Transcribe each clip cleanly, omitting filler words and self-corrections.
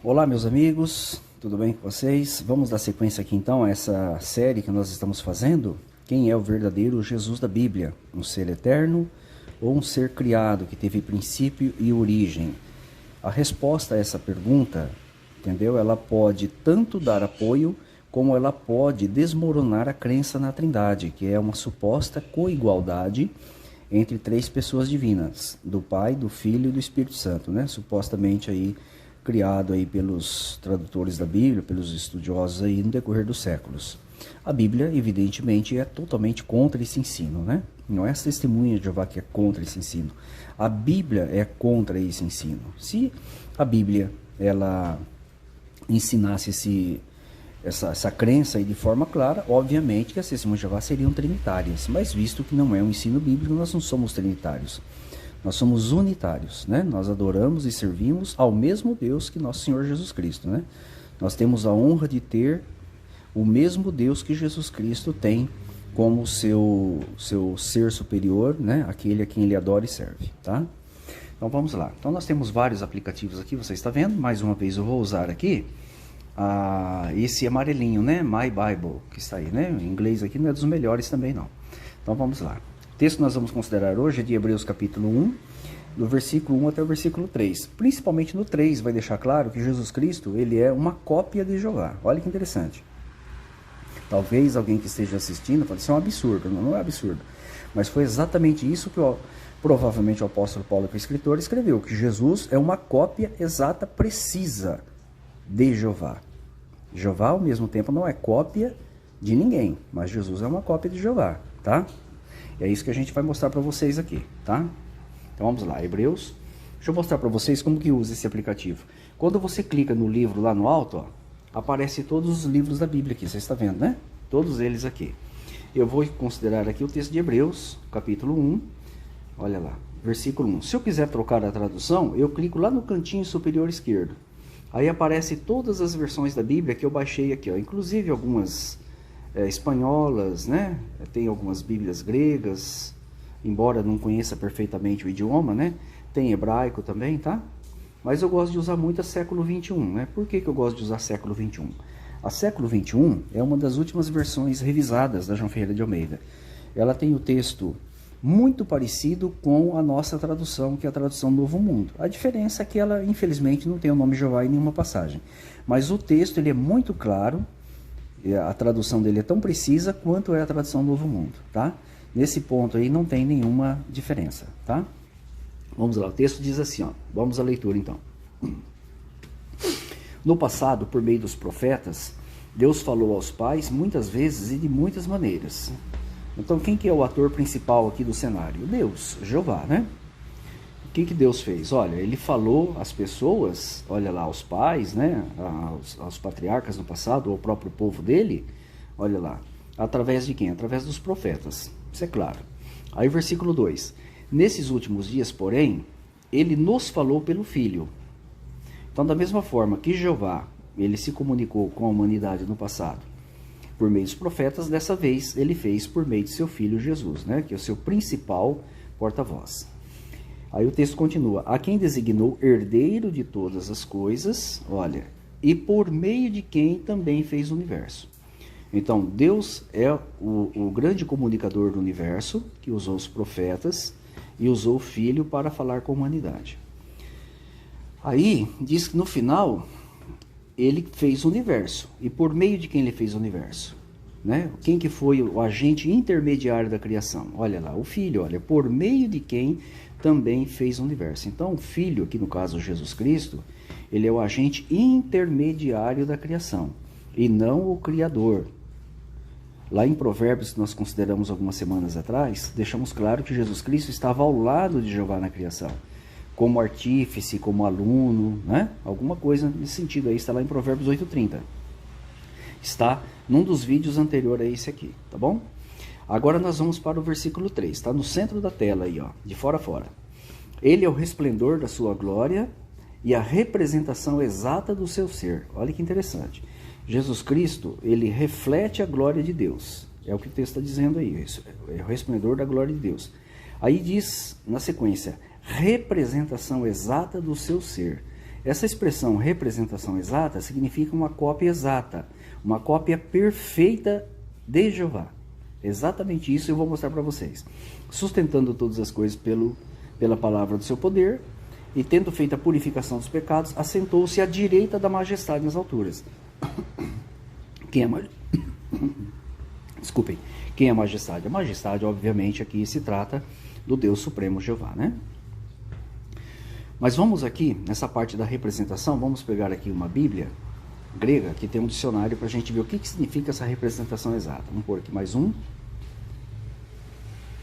Olá, meus amigos, tudo bem com vocês? Vamos dar sequência aqui então a essa série que nós estamos fazendo. Quem é o verdadeiro Jesus da Bíblia? Um ser eterno ou um ser criado que teve princípio e origem? A resposta a essa pergunta, entendeu? Ela pode tanto dar apoio como ela pode desmoronar a crença na Trindade, que é uma suposta coigualdade entre três pessoas divinas, do Pai, do Filho e do Espírito Santo, né? Supostamente aí criado aí pelos tradutores da Bíblia, pelos estudiosos aí no decorrer dos séculos. A Bíblia, evidentemente, é totalmente contra esse ensino, né? Não é a testemunha de Jeová que é contra esse ensino. A Bíblia é contra esse ensino. Se a Bíblia, ela ensinasse essa crença aí de forma clara, obviamente que as testemunhas de Jeová seriam trinitárias, mas visto que não é um ensino bíblico, nós não somos trinitários. Nós somos unitários, né? Nós adoramos e servimos ao mesmo Deus que nosso Senhor Jesus Cristo, né? Nós temos a honra de ter o mesmo Deus que Jesus Cristo tem como seu ser superior, né? Aquele a quem ele adora e serve, tá? Então vamos lá. Então nós temos vários aplicativos aqui, você está vendo? Mais uma vez eu vou usar aqui esse amarelinho, né? My Bible, que está aí, né? Em inglês aqui não é dos melhores também não. Então vamos lá. O texto que nós vamos considerar hoje é de Hebreus capítulo 1, do versículo 1 até o versículo 3. Principalmente no 3 vai deixar claro que Jesus Cristo, ele é uma cópia de Jeová. Olha que interessante. Talvez alguém que esteja assistindo fale, isso é um absurdo. Não é absurdo. Mas foi exatamente isso que provavelmente o apóstolo Paulo, que é o escritor, escreveu, que Jesus é uma cópia exata, precisa de Jeová. Jeová, ao mesmo tempo, não é cópia de ninguém, mas Jesus é uma cópia de Jeová, tá? É isso que a gente vai mostrar para vocês aqui, tá? Então vamos lá, Hebreus. Deixa eu mostrar para vocês como que usa esse aplicativo. Quando você clica no livro lá no alto, ó, aparece todos os livros da Bíblia aqui, você está vendo, né? Todos eles aqui. Eu vou considerar aqui o texto de Hebreus, capítulo 1, olha lá, versículo 1. Se eu quiser trocar a tradução, eu clico lá no cantinho superior esquerdo. Aí aparece todas as versões da Bíblia que eu baixei aqui, ó, inclusive algumas espanholas, né? Tem algumas bíblias gregas, embora não conheça perfeitamente o idioma, né? Tem hebraico também, tá? Mas eu gosto de usar muito a século 21, né? Por que eu gosto de usar século 21? A século 21 é uma das últimas versões revisadas da João Ferreira de Almeida. Ela tem o texto muito parecido com a nossa tradução, que é a tradução Novo Mundo. A diferença é que ela, infelizmente, não tem o nome Jeová em nenhuma passagem. Mas o texto ele é muito claro, a tradução dele é tão precisa quanto é a tradução Novo Mundo, tá? Nesse ponto aí não tem nenhuma diferença, tá? Vamos lá, o texto diz assim, ó, vamos à leitura então. No passado, por meio dos profetas, Deus falou aos pais muitas vezes e de muitas maneiras. Então quem que é o ator principal aqui do cenário? Deus, Jeová, né? O que Deus fez? Olha, ele falou às pessoas, olha lá, aos pais, né, aos patriarcas no passado, ao próprio povo dele, olha lá, através de quem? Através dos profetas, isso é claro. Aí versículo 2, nesses últimos dias, porém, ele nos falou pelo Filho. Então, da mesma forma que Jeová, ele se comunicou com a humanidade no passado, por meio dos profetas, dessa vez ele fez por meio de seu Filho Jesus, né, que é o seu principal porta-voz. Aí o texto continua, a quem designou herdeiro de todas as coisas, olha, e por meio de quem também fez o universo. Então, Deus é o grande comunicador do universo, que usou os profetas e usou o Filho para falar com a humanidade. Aí, diz que no final, ele fez o universo. E por meio de quem ele fez o universo? Né? Quem que foi o agente intermediário da criação? Olha lá, o Filho, olha, por meio de quem também fez o universo. Então, o Filho, aqui no caso Jesus Cristo, ele é o agente intermediário da criação, e não o Criador. Lá em Provérbios, que nós consideramos algumas semanas atrás, deixamos claro que Jesus Cristo estava ao lado de Jeová na criação, como artífice, como aluno, né? Alguma coisa nesse sentido aí, está lá em Provérbios 8:30. Está num dos vídeos anterior a esse aqui, tá bom? Agora nós vamos para o versículo 3, está no centro da tela aí, ó, de fora a fora. Ele é o resplendor da sua glória e a representação exata do seu ser. Olha que interessante. Jesus Cristo, ele reflete a glória de Deus. É o que o texto está dizendo aí, isso, é o resplendor da glória de Deus. Aí diz, na sequência, representação exata do seu ser. Essa expressão representação exata significa uma cópia exata, uma cópia perfeita de Jeová. Exatamente isso eu vou mostrar para vocês. Sustentando todas as coisas pela palavra do seu poder, e tendo feito a purificação dos pecados, assentou-se à direita da majestade nas alturas. Desculpem. Quem é a majestade? A majestade, obviamente, aqui se trata do Deus Supremo Jeová, né? Mas vamos aqui, nessa parte da representação, vamos pegar aqui uma Bíblia grega, que tem um dicionário para a gente ver o que significa essa representação exata. Vamos pôr aqui mais um.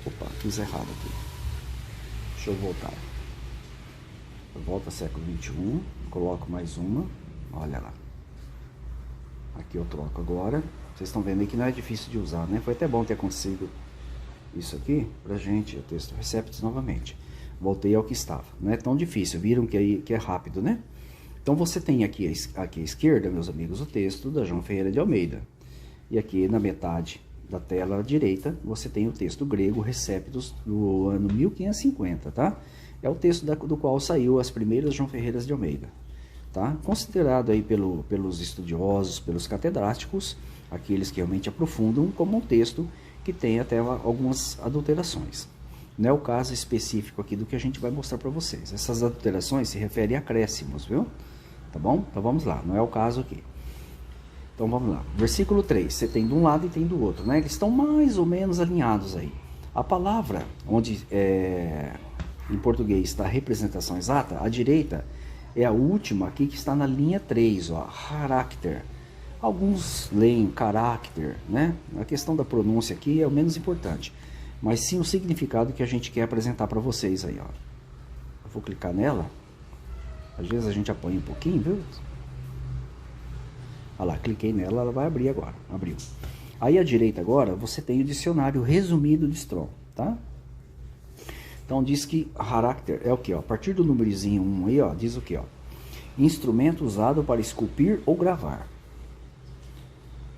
Opa, fiz errado aqui. Deixa eu voltar. Volta século 21, coloco mais uma, olha lá. Aqui eu troco agora. Vocês estão vendo aí que não é difícil de usar, né? Foi até bom ter acontecido isso aqui pra gente. O texto Receptus novamente. Voltei ao que estava. Não é tão difícil, viram que é rápido, né? Então você tem aqui à esquerda, meus amigos, o texto da João Ferreira de Almeida. E aqui na metade da tela à direita, você tem o texto grego Receptus do ano 1550, tá? É o texto do qual saiu as primeiras João Ferreiras de Almeida, tá? Considerado aí pelos estudiosos, pelos catedráticos, aqueles que realmente aprofundam, como um texto que tem até algumas adulterações. Não é o caso específico aqui do que a gente vai mostrar para vocês. Essas adulterações se referem a acréscimos, viu? Tá bom? Então vamos lá, não é o caso aqui. Então vamos lá. Versículo 3, você tem de um lado e tem do outro, né? Eles estão mais ou menos alinhados aí. A palavra, onde em português está a representação exata, à direita é a última aqui que está na linha 3, ó, character. Alguns leem caráter, né? A questão da pronúncia aqui é o menos importante, mas sim o significado que a gente quer apresentar para vocês aí, ó. Eu vou clicar nela, às vezes a gente apanha um pouquinho, viu? Olha lá, cliquei nela, ela vai abrir agora, abriu. Aí à direita agora, você tem o dicionário resumido de Strong, tá? Então diz que character é o que? A partir do númerozinho 1 aí, ó, diz o que? Instrumento usado para esculpir ou gravar.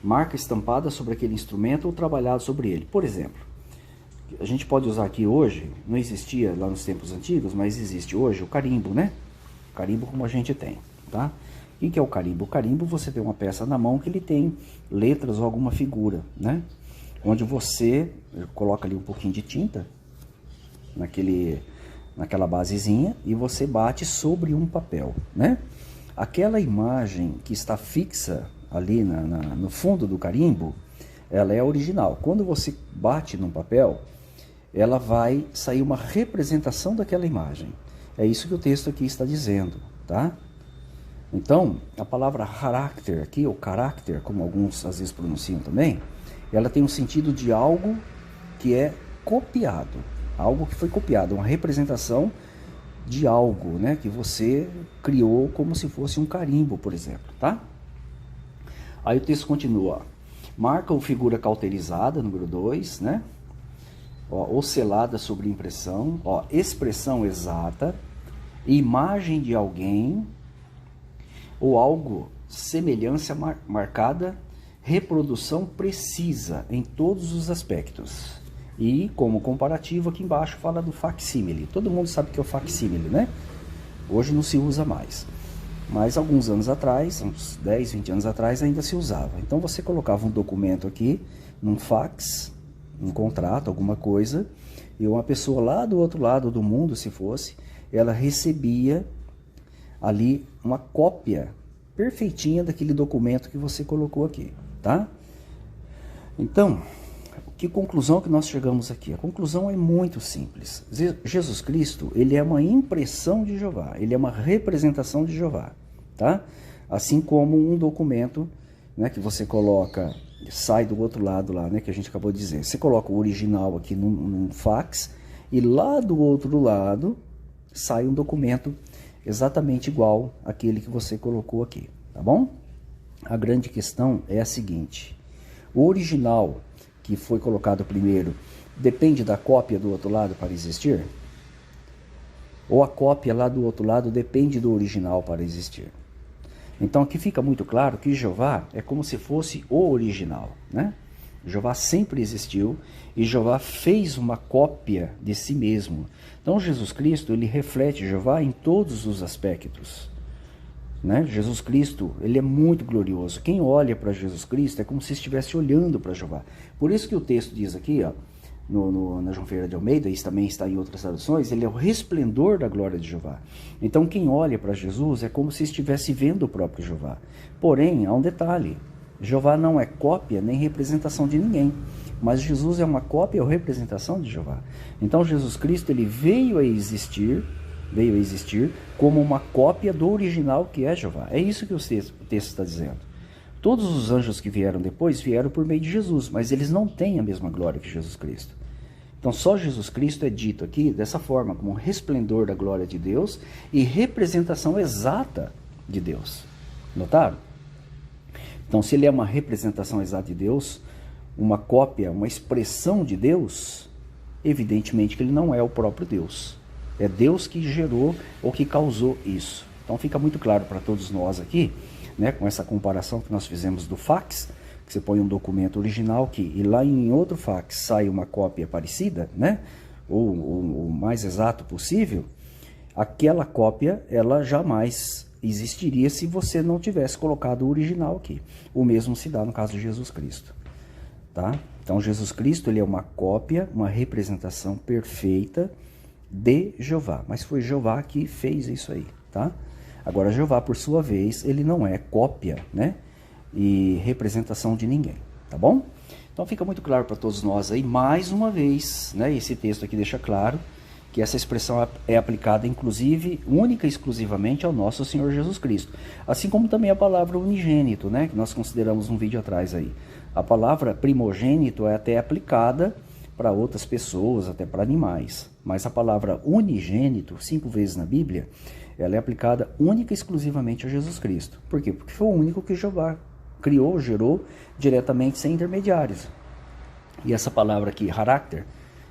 Marca estampada sobre aquele instrumento ou trabalhado sobre ele. Por exemplo, a gente pode usar aqui hoje, não existia lá nos tempos antigos, mas existe hoje o carimbo, né? Carimbo como a gente tem, tá? O que é o carimbo? O carimbo, você tem uma peça na mão que ele tem letras ou alguma figura, né? Onde você coloca ali um pouquinho de tinta naquela basezinha e você bate sobre um papel, né? Aquela imagem que está fixa ali no fundo do carimbo, ela é original. Quando você bate num papel, ela vai sair uma representação daquela imagem. É isso que o texto aqui está dizendo, tá? Então, a palavra character aqui, ou caráter, como alguns às vezes pronunciam também, ela tem um sentido de algo que é copiado. Algo que foi copiado, uma representação de algo, né, que você criou como se fosse um carimbo, por exemplo, tá? Aí o texto continua, marca ou figura cauterizada, número 2, né? Ou selada sobre impressão, expressão exata, imagem de alguém, ou algo, semelhança marcada, reprodução precisa em todos os aspectos. E como comparativo aqui embaixo fala do facsímile. Todo mundo sabe que é o facsímile, né? Hoje não se usa mais. Mas alguns anos atrás, uns 10, 20 anos atrás, ainda se usava. Então você colocava um documento aqui, num fax, um contrato, alguma coisa, e uma pessoa lá do outro lado do mundo, se fosse, ela recebia ali uma cópia perfeitinha daquele documento que você colocou aqui, tá? Então, que conclusão que nós chegamos aqui? A conclusão é muito simples. Jesus Cristo, ele é uma impressão de Jeová, ele é uma representação de Jeová, tá? Assim como um documento, né, que você coloca, sai do outro lado lá, né, que a gente acabou de dizer. Você coloca o original aqui num fax e lá do outro lado sai um documento exatamente igual àquele que você colocou aqui, tá bom? A grande questão é a seguinte: o original que foi colocado primeiro depende da cópia do outro lado para existir? Ou a cópia lá do outro lado depende do original para existir? Então aqui fica muito claro que Jeová é como se fosse o original, né? Jeová sempre existiu e Jeová fez uma cópia de si mesmo. Então Jesus Cristo, ele reflete Jeová em todos os aspectos. né? Jesus Cristo, ele é muito glorioso. Quem olha para Jesus Cristo é como se estivesse olhando para Jeová. Por isso que o texto diz aqui, ó, na João Ferreira de Almeida, isso também está em outras traduções, ele é o resplendor da glória de Jeová. Então quem olha para Jesus é como se estivesse vendo o próprio Jeová. Porém, há um detalhe, Jeová não é cópia nem representação de ninguém, mas Jesus é uma cópia ou representação de Jeová. Então Jesus Cristo, ele veio a existir como uma cópia do original que é Jeová. É isso que o texto está dizendo. Todos os anjos que vieram depois vieram por meio de Jesus, mas eles não têm a mesma glória que Jesus Cristo. Então só Jesus Cristo é dito aqui dessa forma, como um resplendor da glória de Deus e representação exata de Deus. Notaram? Então se ele é uma representação exata de Deus, uma cópia, uma expressão de Deus, evidentemente que ele não é o próprio Deus. É Deus que gerou ou que causou isso. Então fica muito claro para todos nós aqui, né, com essa comparação que nós fizemos do fax, que você põe um documento original e lá em outro fax sai uma cópia parecida, né, ou o mais exato possível, aquela cópia ela jamais existiria se você não tivesse colocado o original aqui. O mesmo se dá no caso de Jesus Cristo. Tá? Então Jesus Cristo, ele é uma cópia, uma representação perfeita de Jeová, mas foi Jeová que fez isso aí, tá? Agora Jeová, por sua vez, ele não é cópia, né, e representação de ninguém, tá bom? Então fica muito claro para todos nós aí, mais uma vez, né, esse texto aqui deixa claro que essa expressão é aplicada, inclusive, única e exclusivamente ao nosso Senhor Jesus Cristo, assim como também a palavra unigênito, né, que nós consideramos um vídeo atrás aí. A palavra primogênito é até aplicada para outras pessoas, até para animais, mas a palavra unigênito, 5 vezes na Bíblia, ela é aplicada única e exclusivamente a Jesus Cristo. Por quê? Porque foi o único que Jeová criou, gerou diretamente sem intermediários. E essa palavra aqui, caráter,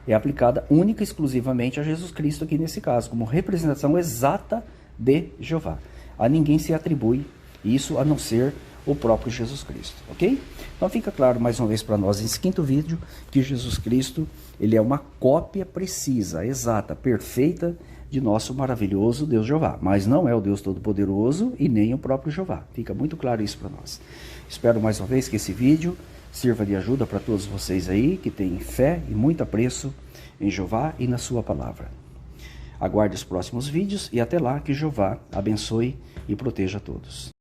é aplicada única e exclusivamente a Jesus Cristo aqui nesse caso, como representação exata de Jeová. A ninguém se atribui isso a não ser o próprio Jesus Cristo, ok? Então fica claro mais uma vez para nós nesse quinto vídeo que Jesus Cristo, ele é uma cópia precisa, exata, perfeita de nosso maravilhoso Deus Jeová, mas não é o Deus Todo-Poderoso e nem o próprio Jeová. Fica muito claro isso para nós. Espero mais uma vez que esse vídeo sirva de ajuda para todos vocês aí que têm fé e muito apreço em Jeová e na sua palavra. Aguarde os próximos vídeos e até lá que Jeová abençoe e proteja a todos.